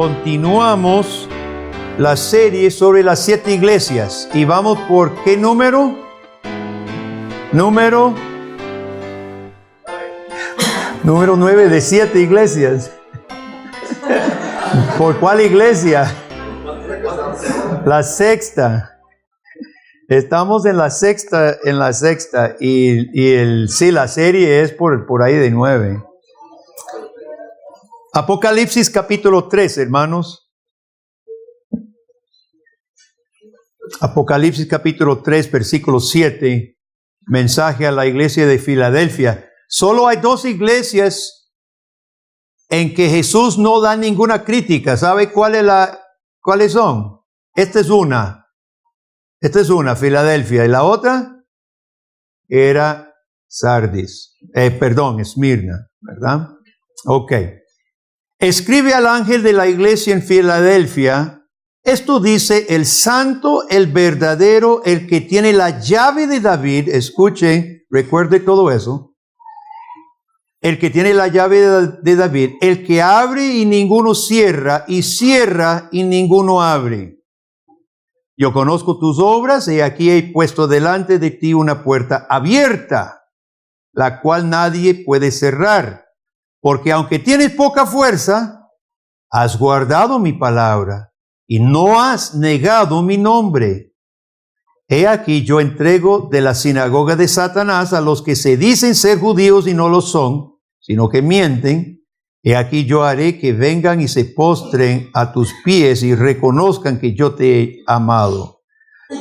continuamos la serie sobre las 7 iglesias. ¿Y vamos por qué número? Número 9 de 7 iglesias. ¿Por cuál iglesia? La sexta. Estamos en la sexta. Sí, la serie es por ahí de 9. Apocalipsis capítulo 3, hermanos. Apocalipsis capítulo 3, versículo 7. Mensaje a la iglesia de Filadelfia. Solo hay 2 iglesias en que Jesús no da ninguna crítica. ¿Sabe cuáles son? Esta es una, Filadelfia. Y la otra era Esmirna, ¿verdad? Ok. Escribe al ángel de la iglesia en Filadelfia. Esto dice el santo, el verdadero, el que tiene la llave de David. Escuche, recuerde todo eso. El que tiene la llave de David, el que abre y ninguno cierra, y cierra y ninguno abre. Yo conozco tus obras, y aquí he puesto delante de ti una puerta abierta, la cual nadie puede cerrar. Porque aunque tienes poca fuerza, has guardado mi palabra, y no has negado mi nombre. He aquí yo entrego de la sinagoga de Satanás a los que se dicen ser judíos y no lo son, sino que mienten. He aquí yo haré que vengan y se postren a tus pies y reconozcan que yo te he amado.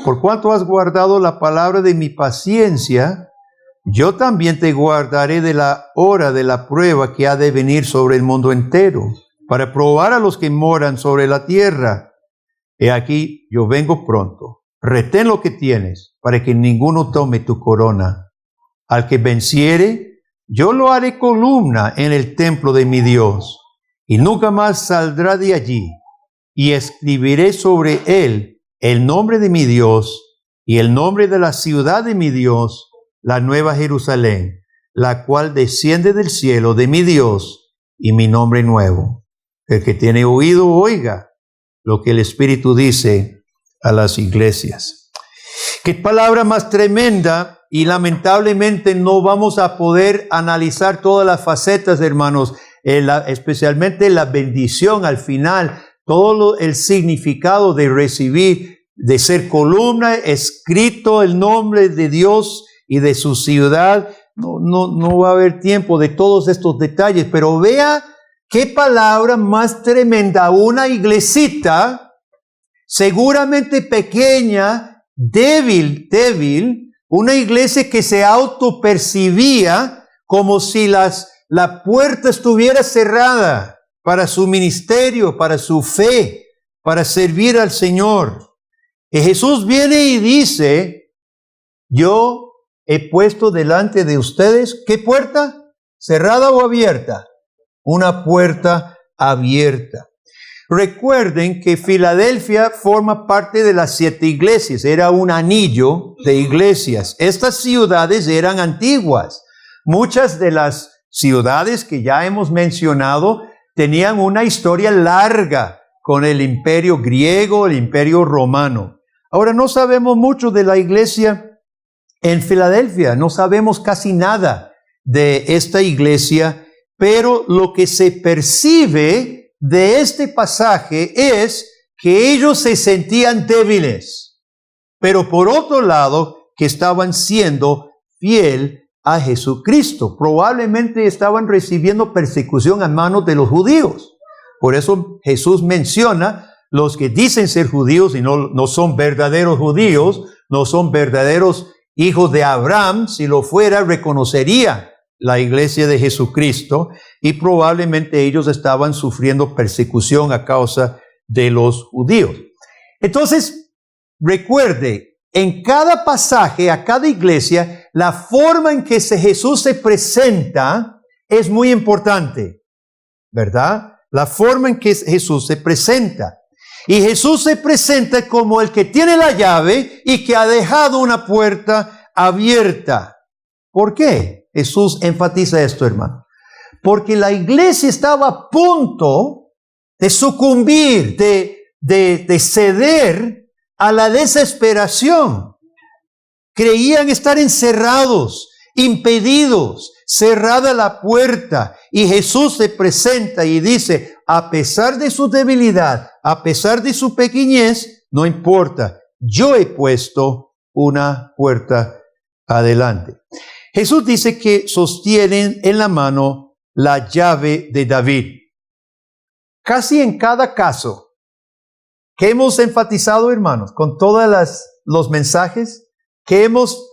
Por cuanto has guardado la palabra de mi paciencia, yo también te guardaré de la hora de la prueba que ha de venir sobre el mundo entero, para probar a los que moran sobre la tierra. He aquí yo vengo pronto. Retén lo que tienes, para que ninguno tome tu corona. Al que venciere, yo lo haré columna en el templo de mi Dios, y nunca más saldrá de allí. Y escribiré sobre él el nombre de mi Dios y el nombre de la ciudad de mi Dios, la nueva Jerusalén, la cual desciende del cielo de mi Dios, y mi nombre nuevo. El que tiene oído, oiga lo que el Espíritu dice a las iglesias. Qué palabra más tremenda. Y lamentablemente no vamos a poder analizar todas las facetas, hermanos, especialmente la bendición al final, todo el significado de recibir, de ser columna, escrito el nombre de Dios y de su ciudad. No va a haber tiempo de todos estos detalles, pero vea qué palabra más tremenda. Una iglesita, seguramente pequeña, débil, una iglesia que se autopercibía como si la puerta estuviera cerrada para su ministerio, para su fe, para servir al Señor. Y Jesús viene y dice, yo he puesto delante de ustedes, ¿qué puerta? ¿Cerrada o abierta? Una puerta abierta. Recuerden que Filadelfia forma parte de las 7 iglesias. Era un anillo de iglesias. Estas ciudades eran antiguas. Muchas de las ciudades que ya hemos mencionado tenían una historia larga con el imperio griego, el imperio romano. Ahora no sabemos mucho de la iglesia en Filadelfia. No sabemos casi nada de esta iglesia, pero lo que se percibe de este pasaje es que ellos se sentían débiles, pero por otro lado que estaban siendo fiel a Jesucristo. Probablemente estaban recibiendo persecución a manos de los judíos. Por eso Jesús menciona los que dicen ser judíos y no son verdaderos judíos, no son verdaderos hijos de Abraham. Si lo fuera, reconocería la iglesia de Jesucristo, y probablemente ellos estaban sufriendo persecución a causa de los judíos. Entonces, recuerde, en cada pasaje, a cada iglesia, la forma en que Jesús se presenta es muy importante, ¿verdad? La forma en que Jesús se presenta. Y Jesús se presenta como el que tiene la llave y que ha dejado una puerta abierta. ¿Por qué Jesús enfatiza esto, hermano? Porque la iglesia estaba a punto de sucumbir, de ceder a la desesperación. Creían estar encerrados, impedidos, cerrada la puerta. Y Jesús se presenta y dice, a pesar de su debilidad, a pesar de su pequeñez, no importa, yo he puesto una puerta adelante. Jesús dice que sostienen en la mano la llave de David. Casi en cada caso que hemos enfatizado, hermanos, con todos los mensajes,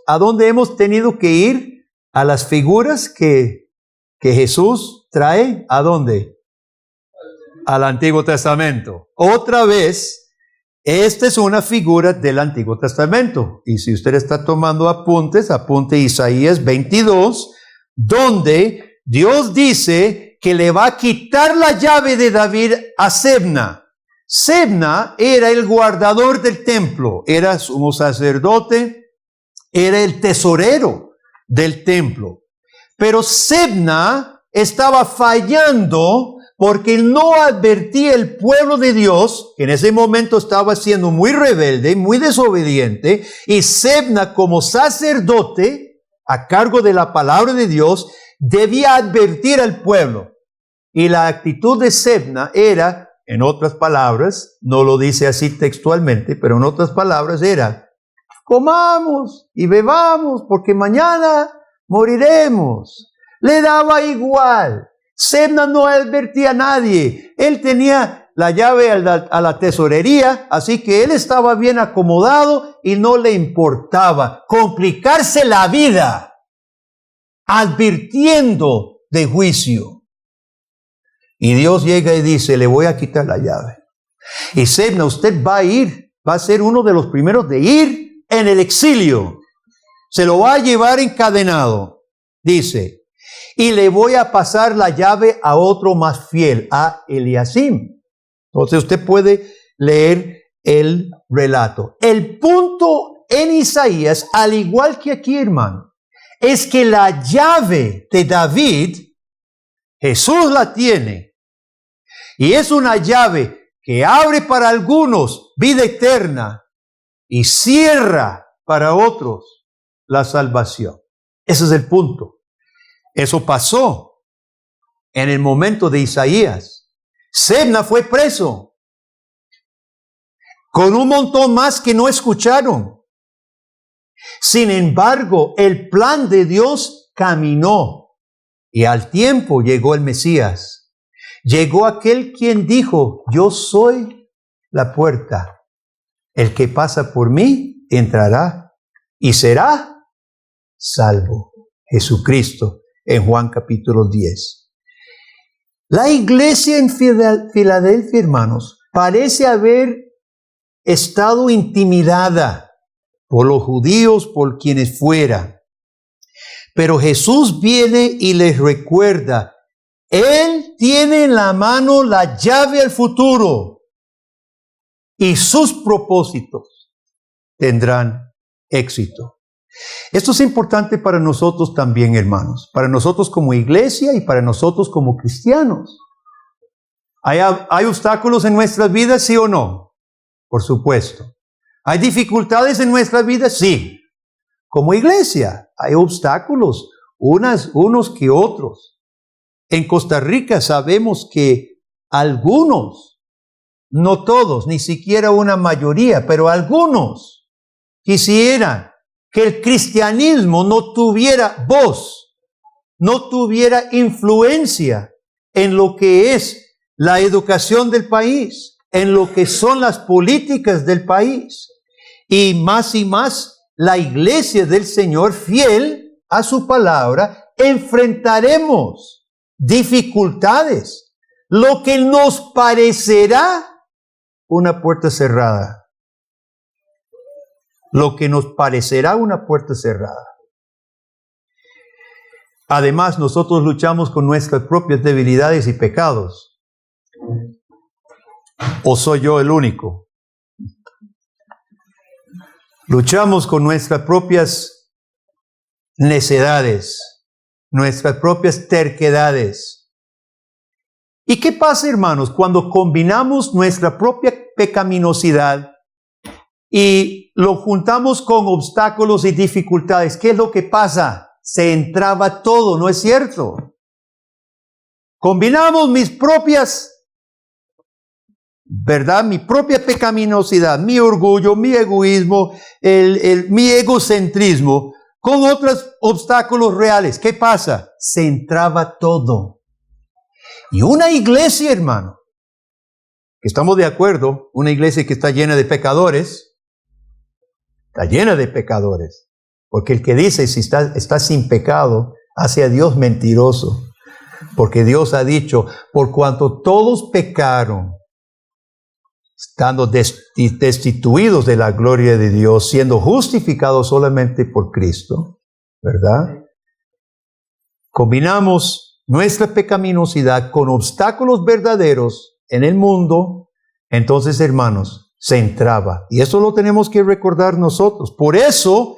a dónde hemos tenido que ir, a las figuras que Jesús trae, ¿a dónde? Al Antiguo Testamento. Otra vez, esta es una figura del Antiguo Testamento. Y si usted está tomando apuntes, apunte Isaías 22, donde Dios dice que le va a quitar la llave de David a Sebna. Sebna era el guardador del templo, era sumo sacerdote, era el tesorero del templo. Pero Sebna estaba fallando porque no advertía el pueblo de Dios, que en ese momento estaba siendo muy rebelde, muy desobediente, y Sebna, como sacerdote, a cargo de la palabra de Dios, debía advertir al pueblo. Y la actitud de Sebna era, en otras palabras, no lo dice así textualmente, pero en otras palabras era, comamos y bebamos porque mañana moriremos. Le daba igual. Sebna no advertía a nadie. Él tenía la llave a la tesorería, así que él estaba bien acomodado y no le importaba complicarse la vida advirtiendo de juicio. Y Dios llega y dice, le voy a quitar la llave. Y Sebna, usted va a ser uno de los primeros de ir en el exilio. Se lo va a llevar encadenado. Dice, y le voy a pasar la llave a otro más fiel, a Eliasim. Entonces usted puede leer el relato. El punto en Isaías, al igual que aquí, hermano, es que la llave de David, Jesús la tiene. Y es una llave que abre para algunos vida eterna y cierra para otros la salvación. Ese es el punto. Eso pasó en el momento de Isaías. Sebna fue preso con un montón más que no escucharon. Sin embargo, el plan de Dios caminó y al tiempo llegó el Mesías. Llegó aquel quien dijo, yo soy la puerta. El que pasa por mí entrará y será salvo. Jesucristo en Juan capítulo 10. La iglesia en Filadelfia, hermanos, parece haber estado intimidada por los judíos, por quienes fuera. Pero Jesús viene y les recuerda, Él tiene en la mano la llave al futuro y sus propósitos tendrán éxito. Esto es importante para nosotros también, hermanos, para nosotros como iglesia y para nosotros como cristianos. ¿Hay obstáculos en nuestras vidas, sí o no? Por supuesto. ¿Hay dificultades en nuestras vidas? Sí. Como iglesia, hay obstáculos, unos que otros. En Costa Rica sabemos que algunos, no todos, ni siquiera una mayoría, pero algunos quisieran que el cristianismo no tuviera voz, no tuviera influencia en lo que es la educación del país, en lo que son las políticas del país. Y más la iglesia del Señor, fiel a su palabra, enfrentaremos dificultades, lo que nos parecerá una puerta cerrada. Lo que nos parecerá una puerta cerrada. Además, nosotros luchamos con nuestras propias debilidades y pecados. ¿O soy yo el único? Luchamos con nuestras propias necedades, nuestras propias terquedades. ¿Y qué pasa, hermanos, cuando combinamos nuestra propia pecaminosidad y lo juntamos con obstáculos y dificultades? ¿Qué es lo que pasa? Se entraba todo, ¿no es cierto? Combinamos mis propias, ¿verdad? Mi propia pecaminosidad, mi orgullo, mi egoísmo, mi egocentrismo, con otros obstáculos reales. ¿Qué pasa? Se entraba todo. Y una iglesia, hermano, que estamos de acuerdo, una iglesia que está llena de pecadores, está llena de pecadores, porque el que dice si está sin pecado, hace a Dios mentiroso, porque Dios ha dicho, por cuanto todos pecaron, estando destituidos de la gloria de Dios, siendo justificados solamente por Cristo, ¿verdad? Combinamos nuestra pecaminosidad con obstáculos verdaderos en el mundo, entonces, hermanos, se entraba. Y eso lo tenemos que recordar nosotros. Por eso,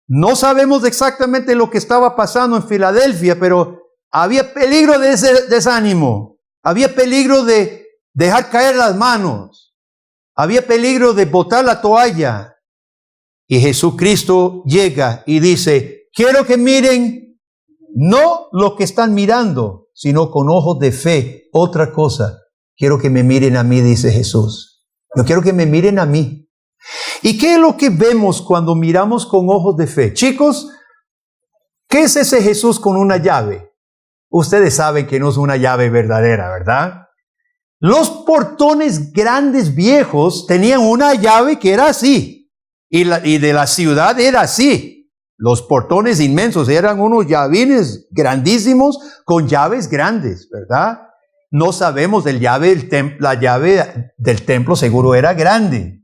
no sabemos exactamente lo que estaba pasando en Filadelfia, pero había peligro de ese desánimo. Había peligro de dejar caer las manos. Había peligro de botar la toalla. Y Jesucristo llega y dice, quiero que miren no lo que están mirando, sino con ojos de fe. Otra cosa, quiero que me miren a mí, dice Jesús. Yo quiero que me miren a mí. ¿Y qué es lo que vemos cuando miramos con ojos de fe? Chicos, ¿qué es ese Jesús con una llave? Ustedes saben que no es una llave verdadera, ¿verdad? Los portones grandes viejos tenían una llave que era así. Y de la ciudad era así. Los portones inmensos eran unos llavines grandísimos con llaves grandes, ¿verdad? No sabemos la llave del templo seguro era grande.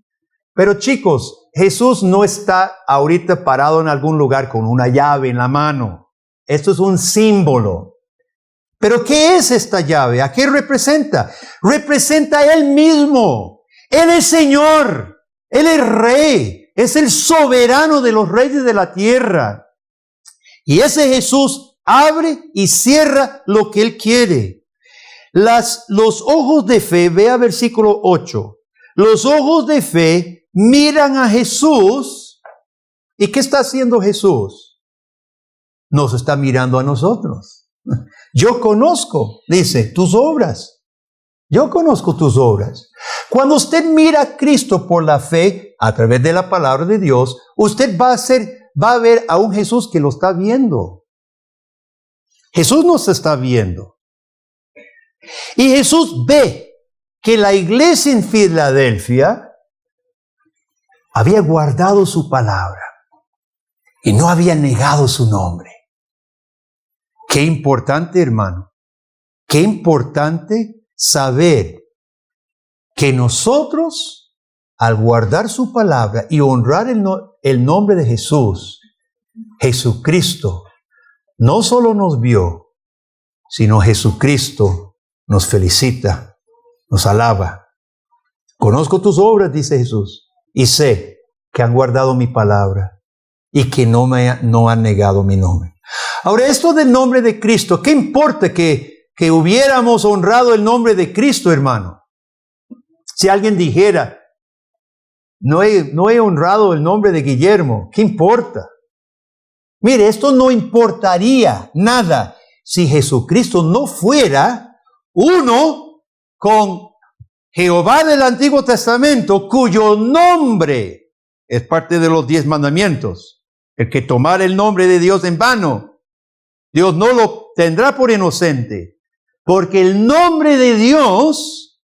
Pero chicos, Jesús no está ahorita parado en algún lugar con una llave en la mano. Esto es un símbolo. Pero ¿qué es esta llave? ¿A qué representa? Representa a Él mismo. Él es Señor. Él es Rey. Es el soberano de los reyes de la tierra. Y ese Jesús abre y cierra lo que Él quiere. Los ojos de fe, vea versículo 8. Los ojos de fe miran a Jesús. ¿Y qué está haciendo Jesús? Nos está mirando a nosotros. Yo conozco, dice, tus obras. Yo conozco tus obras. Cuando usted mira a Cristo por la fe, a través de la palabra de Dios, usted va a ver a un Jesús que lo está viendo. Jesús nos está viendo. Y Jesús ve que la iglesia en Filadelfia había guardado su palabra y no había negado su nombre. Qué importante, hermano. Qué importante saber que nosotros, al guardar su palabra y honrar el nombre de Jesús, Jesucristo, no solo nos vio, sino Jesucristo nos felicita, nos alaba. Conozco tus obras, dice Jesús, y sé que han guardado mi palabra y que no han negado mi nombre. Ahora, esto del nombre de Cristo, ¿qué importa que hubiéramos honrado el nombre de Cristo, hermano? Si alguien dijera, no he honrado el nombre de Guillermo, ¿qué importa? Mire, esto no importaría nada si Jesucristo no fuera uno con Jehová del Antiguo Testamento, cuyo nombre es parte de los 10 mandamientos. El que tomara el nombre de Dios en vano, Dios no lo tendrá por inocente, porque el nombre de Dios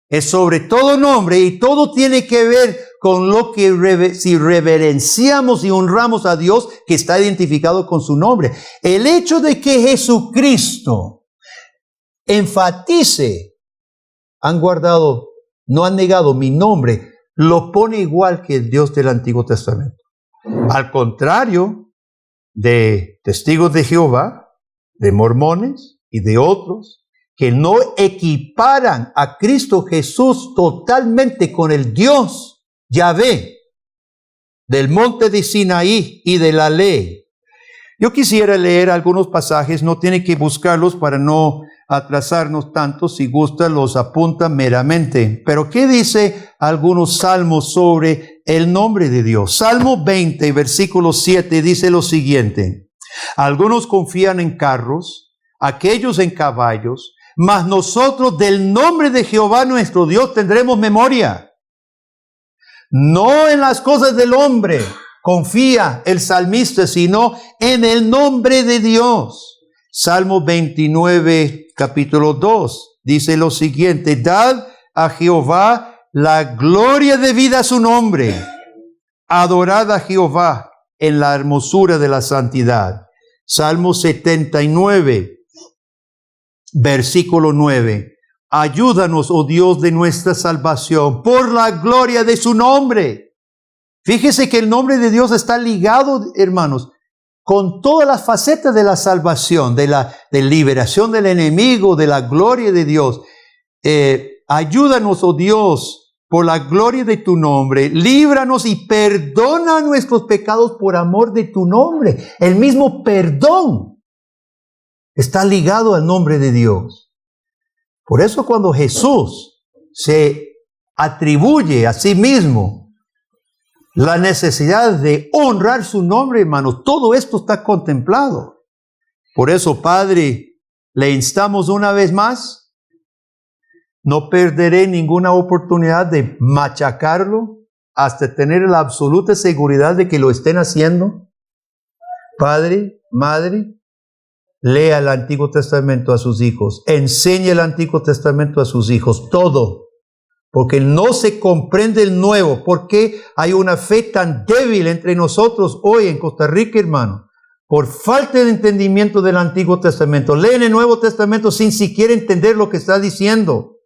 es sobre todo nombre y todo tiene que ver con lo que si reverenciamos y honramos a Dios que está identificado con su nombre. El hecho de que Jesucristo enfatice, han guardado, no han negado mi nombre, lo pone igual que el Dios del Antiguo Testamento. Al contrario de testigos de Jehová, de mormones y de otros, que no equiparan a Cristo Jesús totalmente con el Dios Yahvé del monte de Sinaí y de la ley. Yo quisiera leer algunos pasajes, no tiene que buscarlos para no atrasarnos tanto. Si gusta, los apunta meramente. Pero ¿qué dice algunos salmos sobre el nombre de Dios? Salmo 20, versículo 7 dice lo siguiente: algunos confían en carros, aquellos en caballos, mas nosotros del nombre de Jehová nuestro Dios tendremos memoria. No en las cosas del hombre confía el salmista, sino en el nombre de Dios. Salmo 29, capítulo 2, dice lo siguiente: dad a Jehová la gloria debida a su nombre. Adorad a Jehová en la hermosura de la santidad. Salmo 79, versículo 9. Ayúdanos, oh Dios de nuestra salvación, por la gloria de su nombre. Fíjese que el nombre de Dios está ligado, hermanos, con todas las facetas de la salvación, de liberación del enemigo, de la gloria de Dios. Ayúdanos, oh Dios, por la gloria de tu nombre. Líbranos y perdona nuestros pecados por amor de tu nombre. El mismo perdón está ligado al nombre de Dios. Por eso cuando Jesús se atribuye a sí mismo la necesidad de honrar su nombre, hermanos, todo esto está contemplado. Por eso, Padre, le instamos una vez más: no perderé ninguna oportunidad de machacarlo hasta tener la absoluta seguridad de que lo estén haciendo. Padre, Madre, lea el Antiguo Testamento a sus hijos. Enseñe el Antiguo Testamento a sus hijos. Todo. Porque no se comprende el Nuevo. ¿Por qué hay una fe tan débil entre nosotros hoy en Costa Rica, hermano? Por falta de entendimiento del Antiguo Testamento. Leen el Nuevo Testamento sin siquiera entender lo que está diciendo.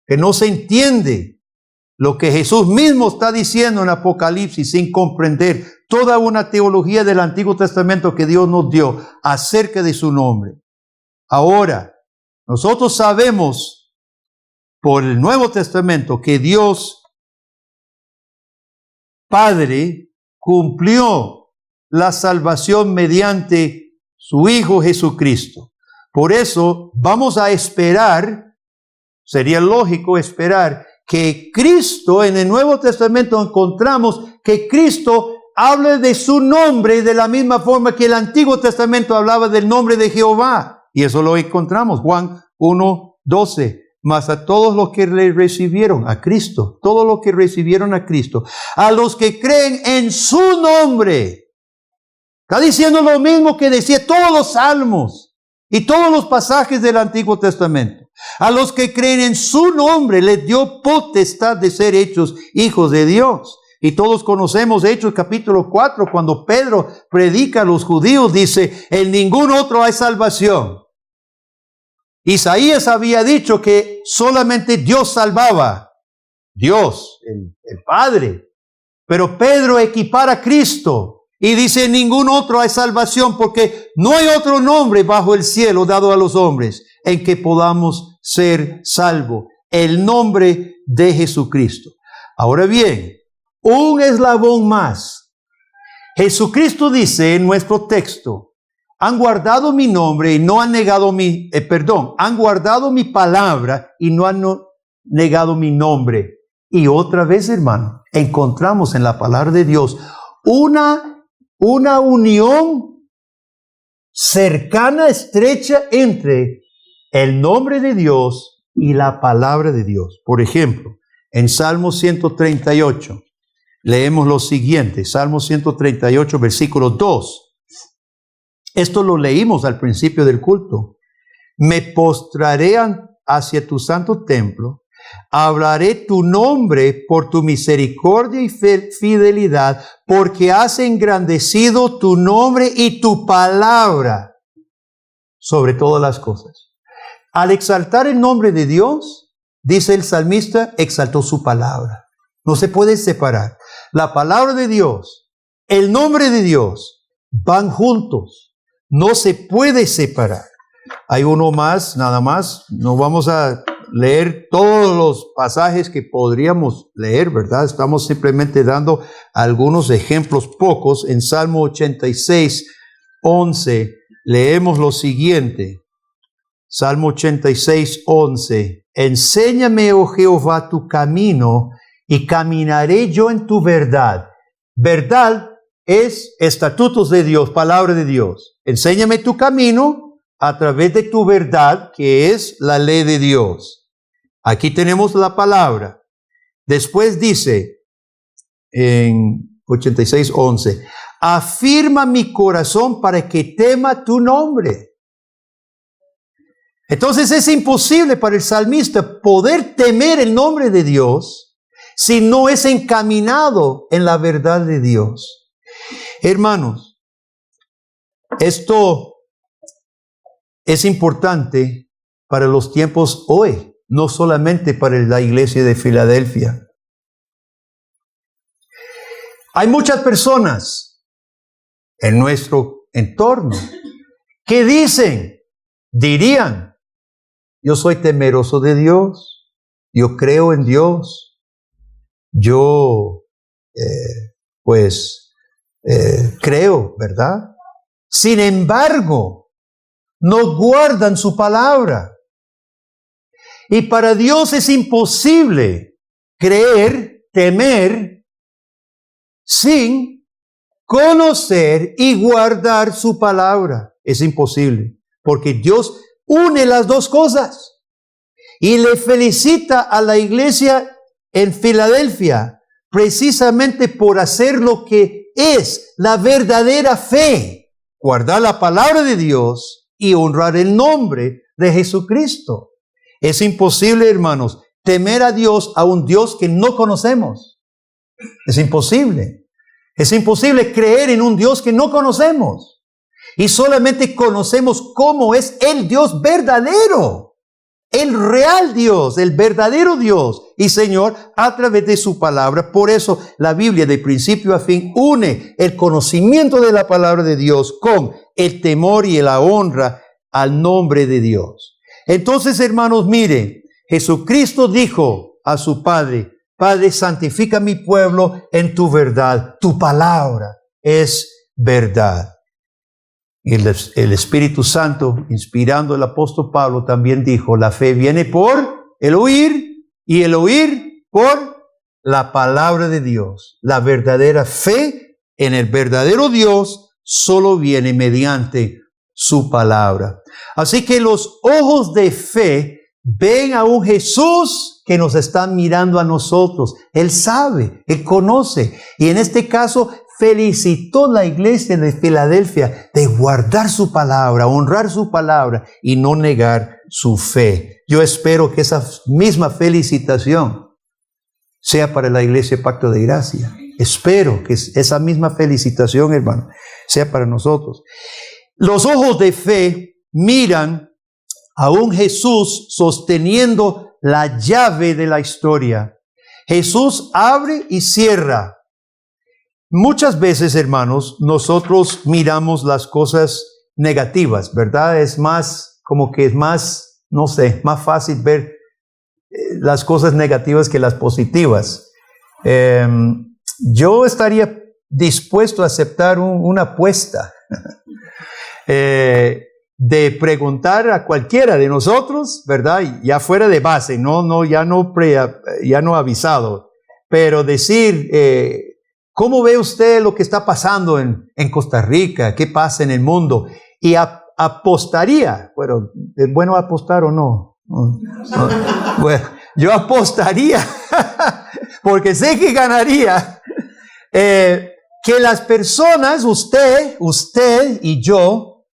Que no se entiende lo que Jesús mismo está diciendo en Apocalipsis, sin comprender toda una teología del Antiguo Testamento que Dios nos dio acerca de su nombre. Ahora, nosotros sabemos por el Nuevo Testamento que Dios Padre cumplió la salvación mediante su Hijo Jesucristo. Por eso vamos a esperar, sería lógico esperar que Cristo, en el Nuevo Testamento encontramos que Cristo hable de su nombre de la misma forma que el Antiguo Testamento hablaba del nombre de Jehová. Y eso lo encontramos, Juan 1:12. Mas a todos los que le recibieron, a Cristo, todos los que recibieron a Cristo, a los que creen en su nombre. Está diciendo lo mismo que decía todos los salmos y todos los pasajes del Antiguo Testamento. A los que creen en su nombre les dio potestad de ser hechos hijos de Dios. Y todos conocemos Hechos capítulo 4, cuando Pedro predica a los judíos, dice: en ningún otro hay salvación. Isaías había dicho que solamente Dios salvaba. Dios, el Padre. Pero Pedro equipara a Cristo y dice: en ningún otro hay salvación, porque no hay otro nombre bajo el cielo dado a los hombres en que podamos ser salvos. El nombre de Jesucristo. Ahora bien, un eslabón más. Jesucristo dice en nuestro texto: han guardado mi nombre y no han negado han guardado mi palabra y no han negado mi nombre. Y otra vez, hermano, encontramos en la palabra de Dios una unión cercana, estrecha entre el nombre de Dios y la palabra de Dios. Por ejemplo, en Salmo 138, leemos lo siguiente, Salmo 138, versículo 2. Esto lo leímos al principio del culto. Me postraré hacia tu santo templo, hablaré tu nombre por tu misericordia y fidelidad, porque has engrandecido tu nombre y tu palabra sobre todas las cosas. Al exaltar el nombre de Dios, dice el salmista, exaltó su palabra. No se puede separar. La palabra de Dios, el nombre de Dios, van juntos. No se puede separar. Hay uno más, nada más. No vamos a leer todos los pasajes que podríamos leer, ¿verdad? Estamos simplemente dando algunos ejemplos pocos. En Salmo 86, 11, leemos lo siguiente. Salmo 86, 11. Enséñame, oh Jehová, tu camino y caminaré yo en tu verdad. Verdad es estatutos de Dios, palabra de Dios. Enséñame tu camino a través de tu verdad, que es la ley de Dios. Aquí tenemos la palabra. Después dice en 86, 11, afirma mi corazón para que tema tu nombre. Entonces es imposible para el salmista poder temer el nombre de Dios si no es encaminado en la verdad de Dios. Hermanos, esto es importante para los tiempos hoy, no solamente para la iglesia de Filadelfia. Hay muchas personas en nuestro entorno que dirían, yo soy temeroso de Dios, yo creo en Dios, yo creo, ¿verdad? Sin embargo, no guardan su palabra. Y para Dios es imposible creer, temer, sin conocer y guardar su palabra. Es imposible, porque Dios une las dos cosas. Y le felicita a la iglesia en Filadelfia precisamente por hacer lo que es la verdadera fe, guardar la palabra de Dios y honrar el nombre de Jesucristo. Es imposible, hermanos, temer a Dios, a un Dios que no conocemos. Es imposible. Es imposible creer en un Dios que no conocemos. Y solamente conocemos cómo es el Dios verdadero, el real Dios, el verdadero Dios y Señor a través de su palabra. Por eso la Biblia de principio a fin une el conocimiento de la palabra de Dios con el temor y la honra al nombre de Dios. Entonces, hermanos, miren, Jesucristo dijo a su Padre, Padre, santifica mi pueblo en tu verdad. Tu palabra es verdad. Y el Espíritu Santo, inspirando al apóstol Pablo, también dijo, la fe viene por el oír y el oír por la palabra de Dios. La verdadera fe en el verdadero Dios solo viene mediante su palabra. Así que los ojos de fe ven a un Jesús que nos está mirando a nosotros. Él sabe, Él conoce. Y en este caso felicitó la iglesia de Filadelfia de guardar su palabra, honrar su palabra y no negar su fe. Yo espero que esa misma felicitación sea para la iglesia Pacto de Gracia. Espero que esa misma felicitación, hermano, sea para nosotros. Los ojos de fe miran a un Jesús sosteniendo la llave de la historia. Jesús abre y cierra. Muchas veces, hermanos, nosotros miramos las cosas negativas, ¿verdad? Es más, como que es más, no sé, más fácil ver las cosas negativas que las positivas. Yo estaría dispuesto a aceptar una apuesta de preguntar a cualquiera de nosotros, ¿verdad? Ya fuera de base, ya no avisado, pero decir, ¿cómo ve usted lo que está pasando en Costa Rica? ¿Qué pasa en el mundo? Y apostaría, bueno, ¿es bueno apostar o no? Bueno, yo apostaría, porque sé que ganaría, que las personas, usted y yo,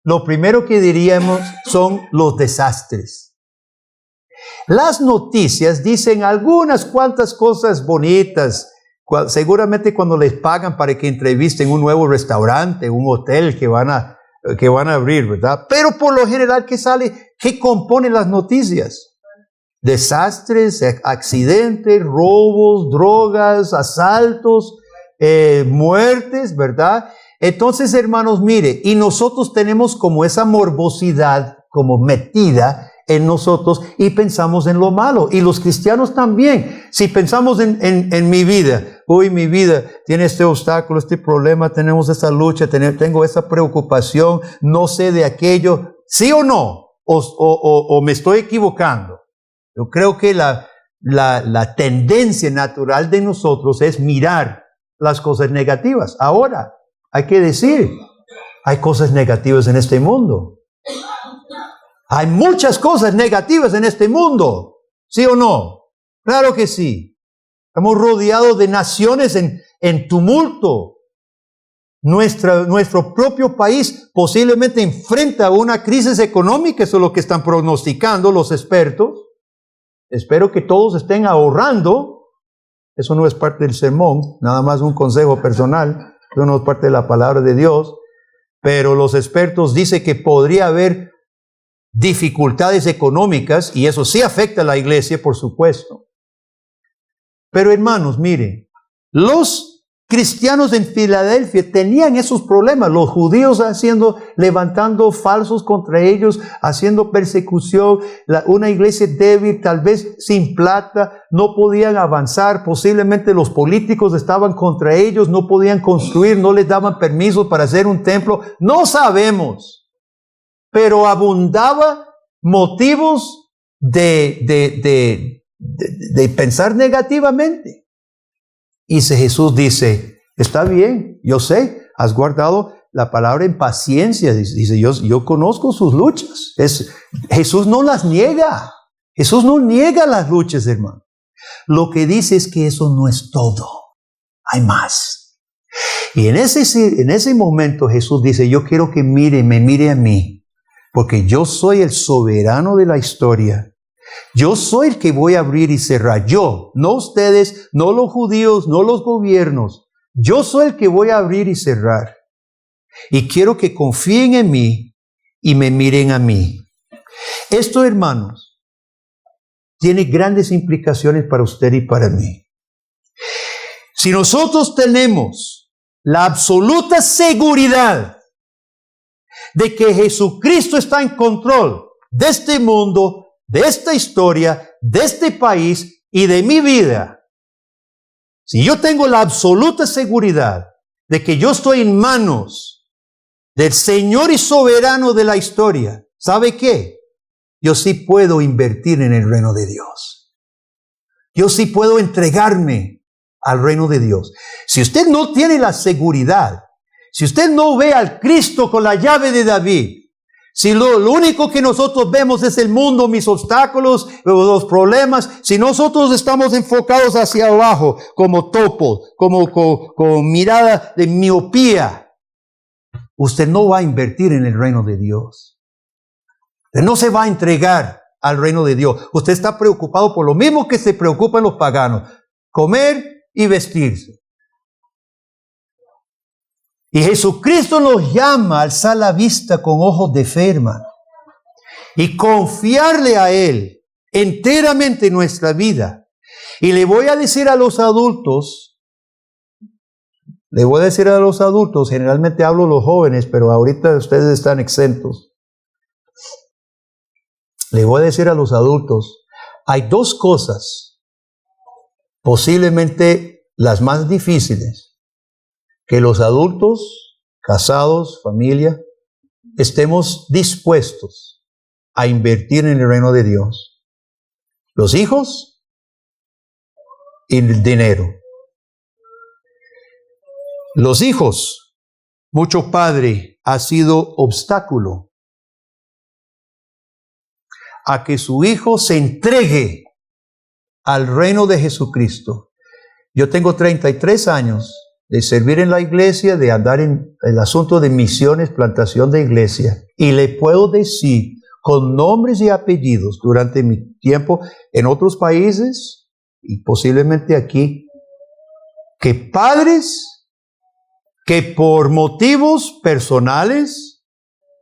lo primero que diríamos son los desastres. Las noticias dicen algunas cuantas cosas bonitas. Seguramente cuando les pagan para que entrevisten un nuevo restaurante, un hotel que van a abrir, ¿verdad? Pero por lo general, ¿qué sale? ¿Qué compone las noticias? Desastres, accidentes, robos, drogas, asaltos, muertes, ¿verdad? Entonces, hermanos, mire, y nosotros tenemos como esa morbosidad como metida en nosotros y pensamos en lo malo. Y los cristianos también. Si pensamos en mi vida, mi vida tiene este obstáculo, este problema, tenemos esta lucha, tengo esta preocupación, no sé de aquello, ¿sí o no? o me estoy equivocando? Yo creo que la tendencia natural de nosotros es mirar las cosas negativas. Ahora, hay que decir, hay cosas negativas en este mundo. Hay muchas cosas negativas en este mundo. ¿Sí o no? Claro que sí. Estamos rodeados de naciones en tumulto. Nuestro propio país posiblemente enfrenta una crisis económica. Eso es lo que están pronosticando los expertos. Espero que todos estén ahorrando. Eso no es parte del sermón, nada más un consejo personal. Eso no es parte de la palabra de Dios. Pero los expertos dicen que podría haber dificultades económicas y eso sí afecta a la iglesia, por supuesto. Pero hermanos, miren, los cristianos en Filadelfia tenían esos problemas, los judíos levantando falsos contra ellos, haciendo persecución, una iglesia débil, tal vez sin plata, no podían avanzar, posiblemente los políticos estaban contra ellos, no podían construir, no les daban permiso para hacer un templo, no sabemos, pero abundaba motivos de pensar negativamente. Y Jesús dice, está bien, yo sé, has guardado la palabra en paciencia. Dice, yo conozco sus luchas. Jesús no las niega. Jesús no niega las luchas, hermano. Lo que dice es que eso no es todo. Hay más. Y en ese momento Jesús dice, yo quiero que me mire a mí, porque yo soy el soberano de la historia. Yo soy el que voy a abrir y cerrar. Yo, no ustedes, no los judíos, no los gobiernos. Yo soy el que voy a abrir y cerrar. Y quiero que confíen en mí y me miren a mí. Esto, hermanos, tiene grandes implicaciones para usted y para mí. Si nosotros tenemos la absoluta seguridad de que Jesucristo está en control de este mundo, de esta historia, de este país y de mi vida. Si yo tengo la absoluta seguridad de que yo estoy en manos del Señor y soberano de la historia, ¿sabe qué? Yo sí puedo invertir en el reino de Dios. Yo sí puedo entregarme al reino de Dios. Si usted no tiene la seguridad, si usted no ve al Cristo con la llave de David, si lo único que nosotros vemos es el mundo, mis obstáculos, los problemas, si nosotros estamos enfocados hacia abajo como topo, con mirada de miopía, usted no va a invertir en el reino de Dios. Usted no se va a entregar al reino de Dios. Usted está preocupado por lo mismo que se preocupan los paganos, comer y vestirse. Y Jesucristo nos llama a alzar la vista con ojos de fe, hermano, y confiarle a Él enteramente nuestra vida. Y le voy a decir a los adultos, generalmente hablo a los jóvenes, pero ahorita ustedes están exentos. Le voy a decir a los adultos, hay dos cosas, posiblemente las más difíciles, que los adultos, casados, familia, estemos dispuestos a invertir en el reino de Dios. Los hijos y el dinero. Los hijos, mucho padre ha sido obstáculo a que su hijo se entregue al reino de Jesucristo. Yo tengo 33 años de servir en la iglesia, de andar en el asunto de misiones, plantación de iglesia. Y le puedo decir con nombres y apellidos durante mi tiempo en otros países y posiblemente aquí, que padres que por motivos personales,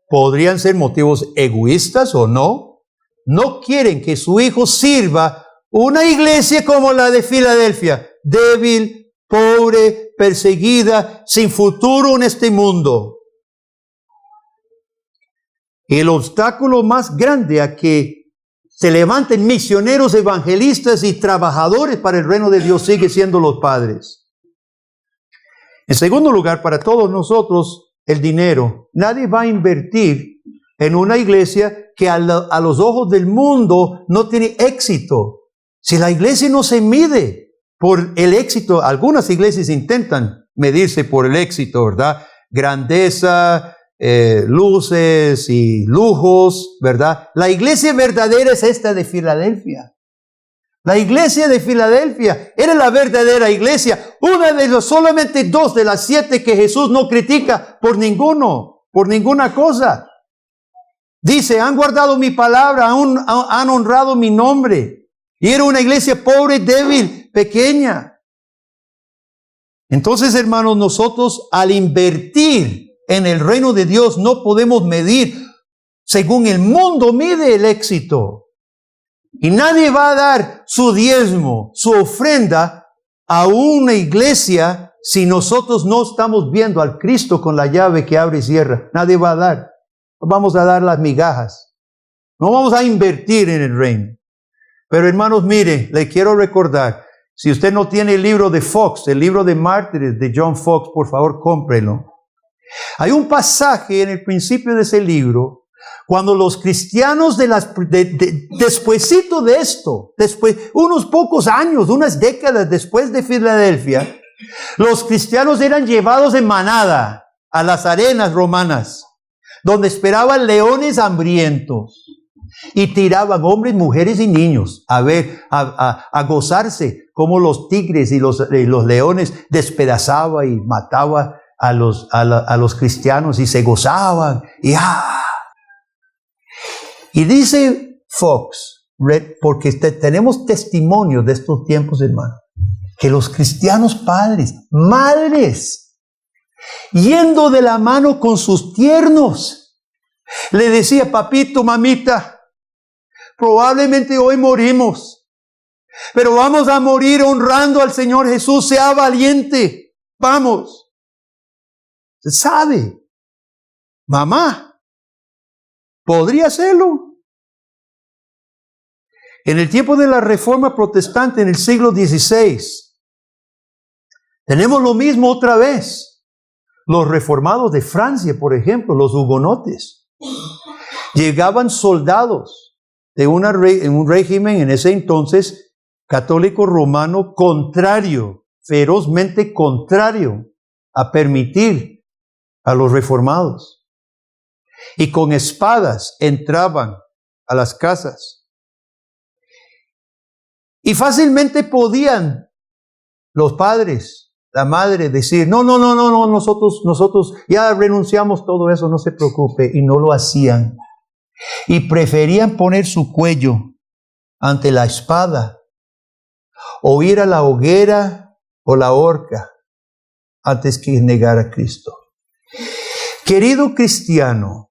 podrían ser motivos egoístas o no quieren que su hijo sirva una iglesia como la de Filadelfia, débil, pobre, perseguida, sin futuro en este mundo. Y el obstáculo más grande a que se levanten misioneros, evangelistas y trabajadores para el reino de Dios sigue siendo los padres. En segundo lugar, para todos nosotros, el dinero. Nadie va a invertir en una iglesia que a los ojos del mundo no tiene éxito. Si la iglesia no se mide por el éxito, algunas iglesias intentan medirse por el éxito, ¿verdad? Grandeza, luces y lujos, ¿verdad? La iglesia verdadera es esta de Filadelfia. La iglesia de Filadelfia era la verdadera iglesia. Una de los solamente 2 de las 7 que Jesús no critica por ninguna cosa. Dice, han guardado mi palabra, han honrado mi nombre. Y era una iglesia pobre, débil, pequeña. Entonces, hermanos, nosotros al invertir en el reino de Dios no podemos medir según el mundo mide el éxito. Y nadie va a dar su diezmo, su ofrenda a una iglesia si nosotros no estamos viendo al Cristo con la llave que abre y cierra. Nadie va a dar. No vamos a dar las migajas. No vamos a invertir en el reino. Pero hermanos, mire, le quiero recordar, si usted no tiene el libro de Fox, el libro de Mártires de John Fox, por favor, cómprelo. Hay un pasaje en el principio de ese libro cuando los cristianos despuesito de esto, después, unos pocos años, unas décadas después de Filadelfia, los cristianos eran llevados en manada a las arenas romanas, donde esperaban leones hambrientos y tiraban hombres, mujeres y niños a gozarse como los tigres y los leones despedazaban y mataban a los cristianos y se gozaban y dice Fox, porque tenemos testimonio de estos tiempos, hermano, que los cristianos padres, madres, yendo de la mano con sus tiernos, le decía, papito, mamita, probablemente hoy morimos, pero vamos a morir honrando al Señor Jesús, sea valiente, vamos. ¿Se sabe? Mamá, ¿podría hacerlo? En el tiempo de la Reforma Protestante, en el siglo XVI, tenemos lo mismo otra vez. Los reformados de Francia, por ejemplo, los hugonotes, llegaban soldados de un régimen en ese entonces católico romano contrario, ferozmente contrario a permitir a los reformados. Y con espadas entraban a las casas. Y fácilmente podían los padres, la madre decir, no, nosotros ya renunciamos todo eso, no se preocupe. Y no lo hacían. Y preferían poner su cuello ante la espada o ir a la hoguera o la horca antes que negar a Cristo. Querido cristiano,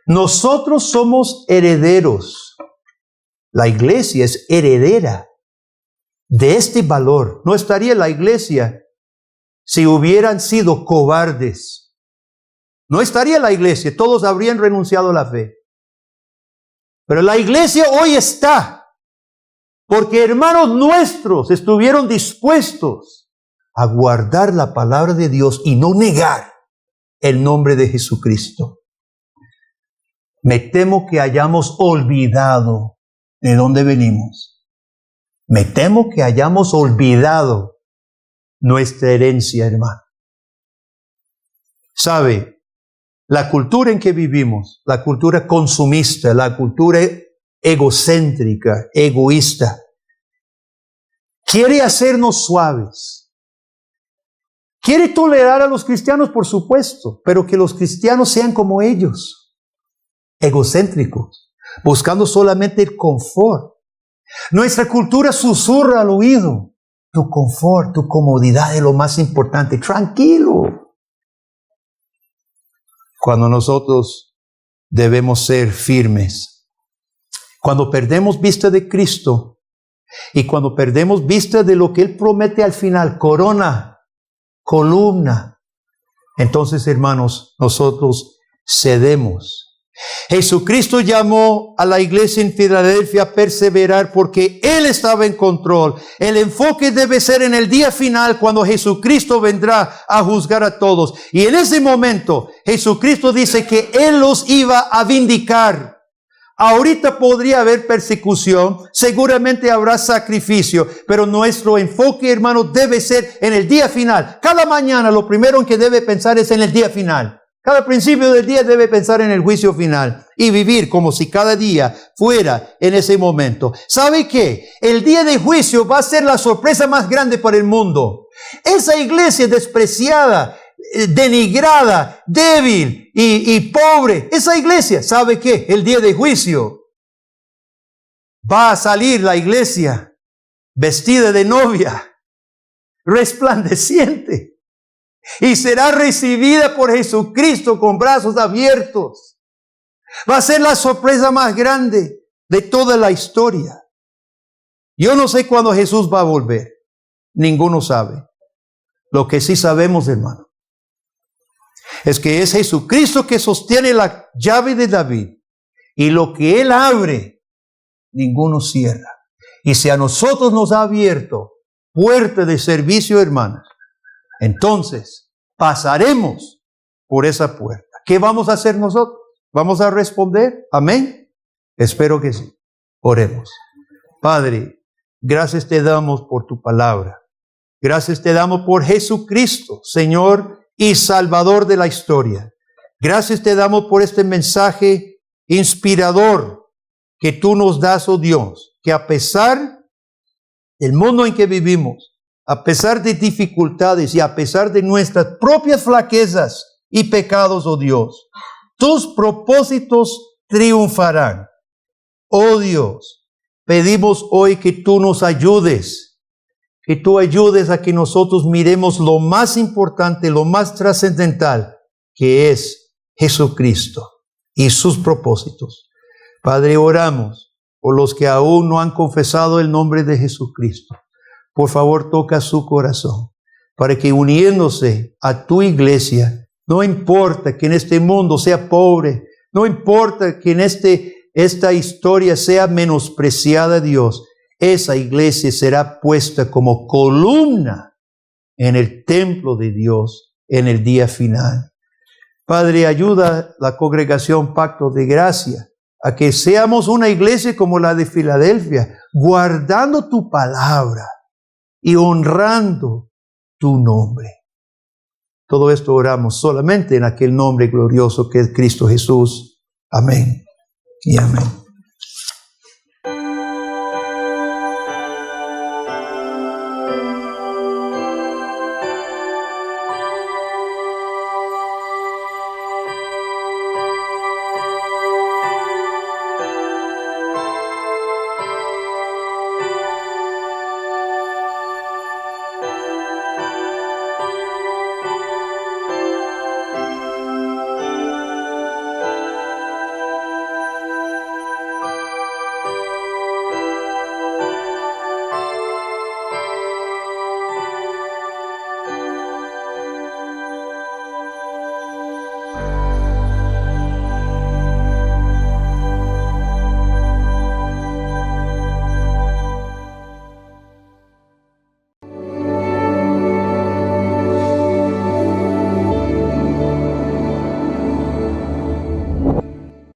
nosotros somos herederos. La iglesia es heredera de este valor. No estaría la iglesia si hubieran sido cobardes. No estaría la iglesia, todos habrían renunciado a la fe. Pero la iglesia hoy está, porque hermanos nuestros estuvieron dispuestos a guardar la palabra de Dios y no negar el nombre de Jesucristo. Me temo que hayamos olvidado de dónde venimos. Me temo que hayamos olvidado nuestra herencia, hermano. ¿Sabe? La cultura en que vivimos, la cultura consumista, la cultura egocéntrica, egoísta, quiere hacernos suaves. Quiere tolerar a los cristianos, por supuesto, pero que los cristianos sean como ellos, egocéntricos, buscando solamente el confort. Nuestra cultura susurra al oído, tu confort, tu comodidad es lo más importante, tranquilo. Cuando nosotros debemos ser firmes. Cuando perdemos vista de Cristo y cuando perdemos vista de lo que Él promete al final, corona, columna, entonces, hermanos, nosotros cedemos. Jesucristo llamó a la iglesia en Filadelfia a perseverar porque Él estaba en control. El enfoque debe ser en el día final cuando Jesucristo vendrá a juzgar a todos. Y en ese momento Jesucristo dice que Él los iba a vindicar. Ahorita podría haber persecución, seguramente habrá sacrificio, pero nuestro enfoque, hermanos, debe ser en el día final. Cada mañana lo primero en que debe pensar es en el día final. Cada principio del día debe pensar en el juicio final y vivir como si cada día fuera en ese momento. ¿Sabe qué? El día de juicio va a ser la sorpresa más grande para el mundo. Esa iglesia despreciada, denigrada, débil y pobre, esa iglesia, ¿sabe qué? El día de juicio va a salir la iglesia vestida de novia, resplandeciente, y será recibida por Jesucristo con brazos abiertos. Va a ser la sorpresa más grande de toda la historia. Yo no sé cuándo Jesús va a volver. Ninguno sabe. Lo que sí sabemos, hermano, es que es Jesucristo que sostiene la llave de David. Y lo que Él abre, ninguno cierra. Y si a nosotros nos ha abierto puerta de servicio, hermanos, entonces pasaremos por esa puerta. ¿Qué vamos a hacer nosotros? ¿Vamos a responder? ¿Amén? Espero que sí. Oremos. Padre, gracias te damos por tu palabra. Gracias te damos por Jesucristo, Señor y Salvador de la historia. Gracias te damos por este mensaje inspirador que tú nos das, oh Dios, que a pesar del mundo en que vivimos, a pesar de dificultades y a pesar de nuestras propias flaquezas y pecados, oh Dios, tus propósitos triunfarán. Oh Dios, pedimos hoy que tú nos ayudes, que tú ayudes a que nosotros miremos lo más importante, lo más trascendental, que es Jesucristo y sus propósitos. Padre, oramos por los que aún no han confesado el nombre de Jesucristo. Por favor, toca su corazón para que uniéndose a tu iglesia, no importa que en este mundo sea pobre, no importa que en esta historia sea menospreciada, Dios, esa iglesia será puesta como columna en el templo de Dios en el día final. Padre, ayuda a la congregación Pacto de Gracia a que seamos una iglesia como la de Filadelfia, guardando tu palabra y honrando tu nombre. Todo esto oramos solamente en aquel nombre glorioso que es Cristo Jesús. Amén y amén.